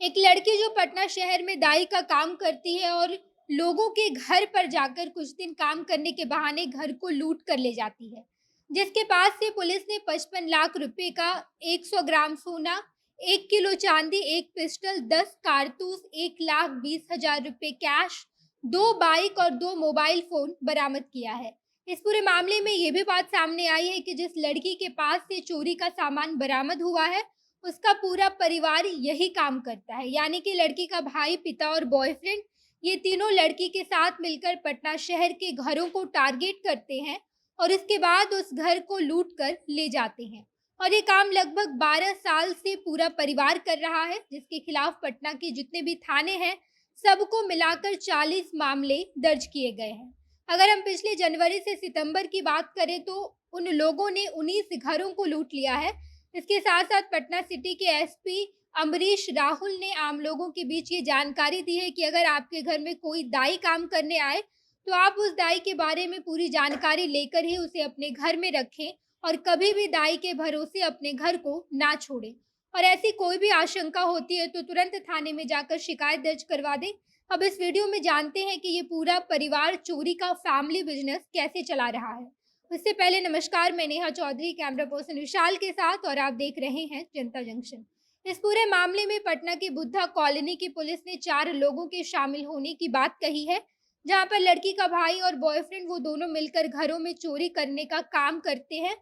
एक लड़की जो पटना शहर में दाई का काम करती है और लोगों के घर पर जाकर कुछ दिन काम करने के बहाने घर को लूट कर ले जाती है, जिसके पास से पुलिस ने 55 लाख रुपए का 100 ग्राम सोना, 1 किलो चांदी, एक पिस्टल, 10 कारतूस, 1,20,000 रुपए कैश, 2 बाइक और 2 मोबाइल फोन बरामद किया है। इस पूरे मामले में ये भी बात सामने आई है कि जिस लड़की के पास से चोरी का सामान बरामद हुआ है, उसका पूरा परिवार यही काम करता है। यानी कि लड़की का भाई, पिता और बॉयफ्रेंड, ये तीनों लड़की के साथ मिलकर पटना शहर के घरों को टारगेट करते हैं और इसके बाद उस घर को लूट कर ले जाते हैं। और ये काम लगभग 12 साल से पूरा परिवार कर रहा है, जिसके खिलाफ पटना के जितने भी थाने हैं, सबको मिलाकर 40 मामले दर्ज किए गए हैं। अगर हम पिछले जनवरी से सितंबर की बात करें तो उन लोगों ने 19 घरों को लूट लिया है। इसके साथ साथ पटना सिटी के एसपी अमरीश राहुल ने आम लोगों के बीच ये जानकारी दी है कि अगर आपके घर में कोई दाई काम करने आए तो आप उस दाई के बारे में पूरी जानकारी लेकर ही उसे अपने घर में रखें और कभी भी दाई के भरोसे अपने घर को ना छोड़ें। और ऐसी कोई भी आशंका होती है तो तुरंत थाने में जाकर शिकायत दर्ज करवा दें। अब इस वीडियो में जानते हैं कि ये पूरा परिवार चोरी का फैमिली बिजनेस कैसे चला रहा है। उससे पहले नमस्कार, मैं नेहा चौधरी, कैमरा पर्सन विशाल के साथ, और आप देख रहे हैं जनता जंक्शन। इस पूरे मामले में पटना की बुद्धा कॉलोनी की पुलिस ने 4 लोगों के शामिल होने की बात कही है, जहां पर लड़की का भाई और बॉयफ्रेंड वो दोनों मिलकर घरों में चोरी करने का काम करते हैं,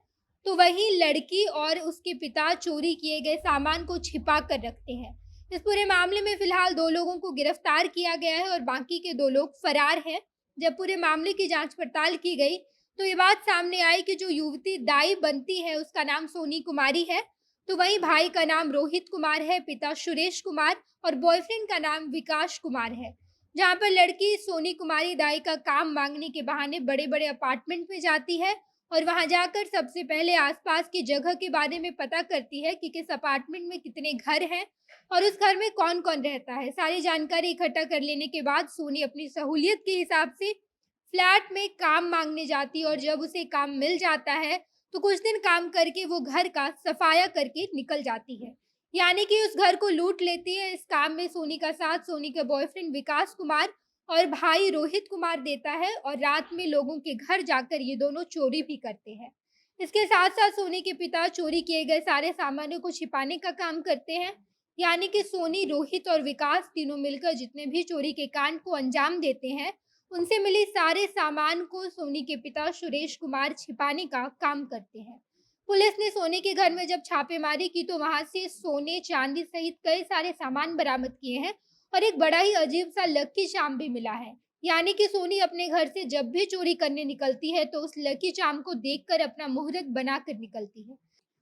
तो वहीं लड़की और उसके पिता चोरी किए गए सामान को छिपा कर रखते हैं। इस पूरे मामले में फिलहाल 2 लोगों को गिरफ्तार किया गया है और बाकी के 2 लोग फरार हैं। जब पूरे मामले की जांच पड़ताल की गई तो ये बात सामने आई कि जो युवती दाई बनती है उसका नाम सोनी कुमारी है, तो वहीं भाई का नाम रोहित कुमार है, पिता सुरेश कुमार और बॉयफ्रेंड का नाम विकास कुमार है। जहां पर लड़की सोनी कुमारी दाई का काम मांगने के बहाने बड़े-बड़े अपार्टमेंट में जाती है और वहां जाकर सबसे पहले आसपास की जगह के बारे में पता करती है कि किस अपार्टमेंट में कितने घर हैं और उस घर में कौन-कौन रहता है। सारी जानकारी इकट्ठा कर लेने के बाद सोनी अपनी सहूलियत के हिसाब से फ्लैट में काम मांगने जाती है और जब उसे काम मिल जाता है तो कुछ दिन काम करके वो घर का सफाया करके निकल जाती है। यानी कि उस घर को लूट लेती है। इस काम में सोनी का साथ सोनी के बॉयफ्रेंड विकास कुमार और भाई रोहित कुमार देता है और रात में लोगों के घर जाकर ये दोनों चोरी भी करते हैं। इसके साथ साथ सोनी के पिता चोरी किए गए सारे सामानों को छिपाने का काम करते हैं। यानी कि सोनी, रोहित और विकास तीनों मिलकर जितने भी चोरी के कांड को अंजाम देते हैं, उनसे मिले सारे सामान को सोनी के पिता सुरेश कुमार छिपाने का काम करते हैं। पुलिस ने सोनी के घर में जब छापेमारी की तो वहां से सोने, चांदी सहित कई सारे सामान बरामद किए हैं और एक बड़ा ही अजीब सा लकी चार्म भी मिला है। यानी कि सोनी अपने घर से जब भी चोरी करने निकलती है तो उस लकी चार्म को देखकर अपना मुहूर्त बनाकर निकलती है।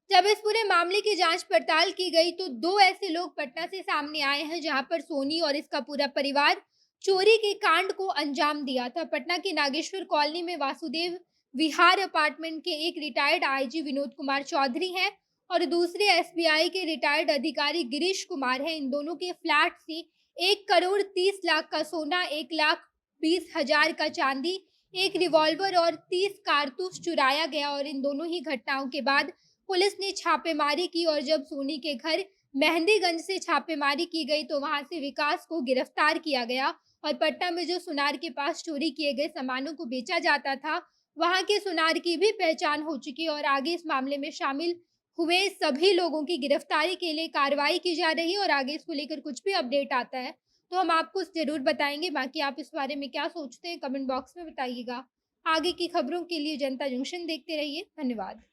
जब इस पूरे मामले की जांच पड़ताल की गई तो 2 ऐसे लोग पटना से सामने आए हैं जहां पर सोनी और इसका पूरा परिवार चोरी के कांड को अंजाम दिया था। पटना की नागेश्वर कॉलोनी में वासुदेव विहार अपार्टमेंट के एक रिटायर्ड आईजी विनोद कुमार चौधरी हैं और दूसरे एसबीआई के रिटायर्ड अधिकारी गिरीश कुमार हैं। इन दोनों के फ्लैट से 1,30,00,000 का सोना, 1,20,000 का चांदी, एक रिवॉल्वर और 30 कारतूस चुराया गया। और इन दोनों ही घटनाओं के बाद पुलिस ने छापेमारी की और जब सोनी के घर मेहंदीगंज से छापेमारी की गई तो वहां से विकास को गिरफ्तार किया गया और पटना में जो सुनार के पास चोरी किए गए सामानों को बेचा जाता था, वहां के सुनार की भी पहचान हो चुकी है और आगे इस मामले में शामिल हुए सभी लोगों की गिरफ्तारी के लिए कार्रवाई की जा रही है। और आगे इसको लेकर कुछ भी अपडेट आता है तो हम आपको जरूर बताएंगे। बाकी आप इस बारे में क्या सोचते हैं कमेंट बॉक्स में बताइएगा। आगे की खबरों के लिए जनता जंक्शन देखते रहिए। धन्यवाद।